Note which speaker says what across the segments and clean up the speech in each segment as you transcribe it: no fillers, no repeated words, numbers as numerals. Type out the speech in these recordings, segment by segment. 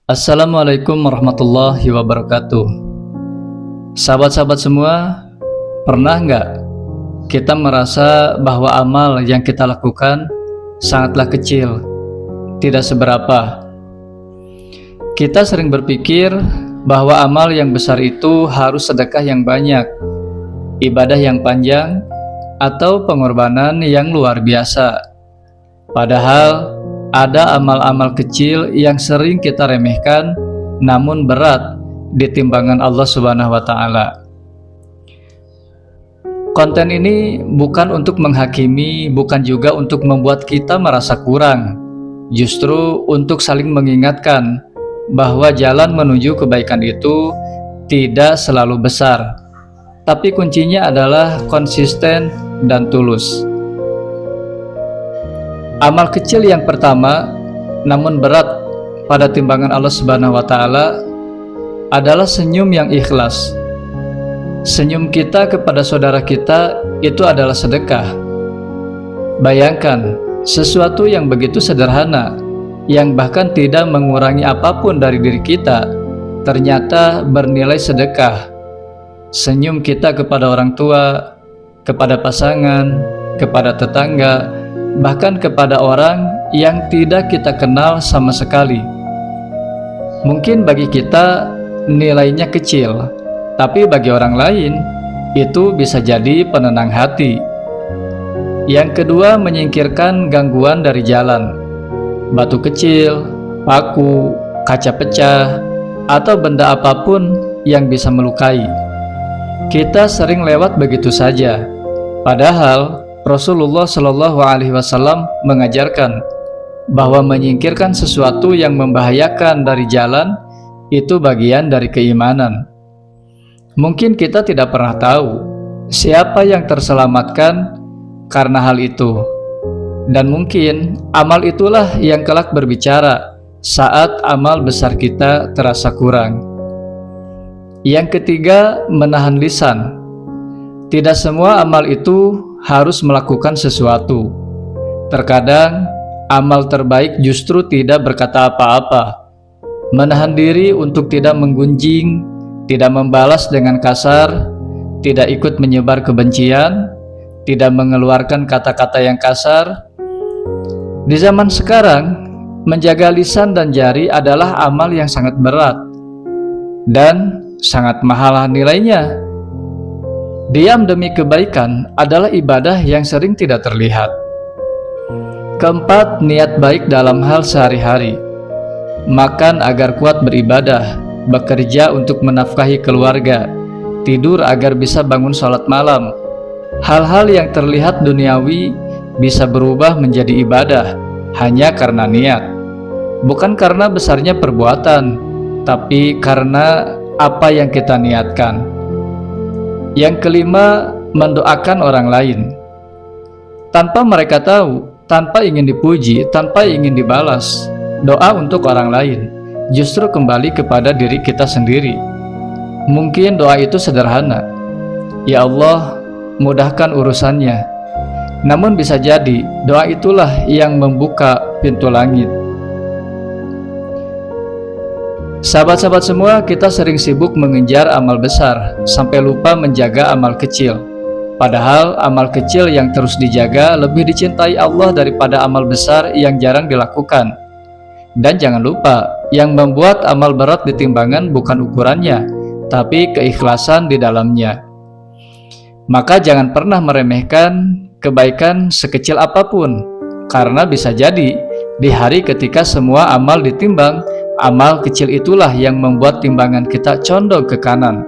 Speaker 1: Assalamualaikum warahmatullahi wabarakatuh. Sahabat-sahabat semua, pernah nggak kita merasa bahwa amal yang kita lakukan sangatlah kecil, tidak seberapa? Kita sering berpikir bahwa amal yang besar itu harus sedekah yang banyak, ibadah yang panjang, atau pengorbanan yang luar biasa. Padahal ada amal-amal kecil yang sering kita remehkan namun berat di timbangan Allah Subhanahu wa taala. Konten ini bukan untuk menghakimi, bukan juga untuk membuat kita merasa kurang. Justru untuk saling mengingatkan bahwa jalan menuju kebaikan itu tidak selalu besar, tapi kuncinya adalah konsisten dan tulus. Amal kecil yang pertama namun berat pada timbangan Allah Subhanahu wa taala adalah senyum yang ikhlas. Senyum kita kepada saudara kita itu adalah sedekah. Bayangkan sesuatu yang begitu sederhana, yang bahkan tidak mengurangi apapun dari diri kita, ternyata bernilai sedekah. Senyum kita kepada orang tua, kepada pasangan, kepada tetangga, bahkan kepada orang yang tidak kita kenal sama sekali. Mungkin bagi kita nilainya kecil, tapi bagi orang lain itu bisa jadi penenang hati. Yang kedua, menyingkirkan gangguan dari jalan. Batu kecil, paku, kaca pecah, atau benda apapun yang bisa melukai. Kita sering lewat begitu saja, padahal Rasulullah Shallallahu Alaihi Wasallam mengajarkan bahwa menyingkirkan sesuatu yang membahayakan dari jalan itu bagian dari keimanan. Mungkin kita tidak pernah tahu siapa yang terselamatkan karena hal itu, dan mungkin amal itulah yang kelak berbicara saat amal besar kita terasa kurang. Yang ketiga, menahan lisan. Tidak semua amal itu harus melakukan sesuatu. Terkadang amal terbaik justru tidak berkata apa-apa. Menahan diri untuk tidak menggunjing, tidak membalas dengan kasar, tidak ikut menyebar kebencian, tidak mengeluarkan kata-kata yang kasar. Di zaman sekarang, menjaga lisan dan jari adalah amal yang sangat berat dan sangat mahal nilainya. Diam demi kebaikan adalah ibadah yang sering tidak terlihat. Keempat, niat baik dalam hal sehari-hari. Makan agar kuat beribadah, bekerja untuk menafkahi keluarga, tidur agar bisa bangun sholat malam. Hal-hal yang terlihat duniawi bisa berubah menjadi ibadah hanya karena niat. Bukan karena besarnya perbuatan, tapi karena apa yang kita niatkan. Yang kelima, mendoakan orang lain. Tanpa mereka tahu, tanpa ingin dipuji, tanpa ingin dibalas, doa untuk orang lain justru kembali kepada diri kita sendiri. Mungkin doa itu sederhana, "Ya Allah, mudahkan urusannya." Namun bisa jadi doa itulah yang membuka pintu langit. Sahabat-sahabat semua, kita sering sibuk mengejar amal besar sampai lupa menjaga amal kecil. Padahal amal kecil yang terus dijaga lebih dicintai Allah daripada amal besar yang jarang dilakukan. Dan jangan lupa, yang membuat amal berat di timbangan bukan ukurannya, tapi keikhlasan di dalamnya. Maka jangan pernah meremehkan kebaikan sekecil apapun, karena bisa jadi di hari ketika semua amal ditimbang, amal kecil itulah yang membuat timbangan kita condong ke kanan.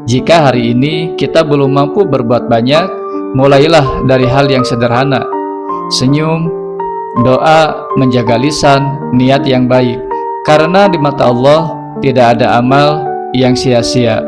Speaker 1: Jika hari ini kita belum mampu berbuat banyak, mulailah dari hal yang sederhana. Senyum, doa, menjaga lisan, niat yang baik. Karena di mata Allah tidak ada amal yang sia-sia.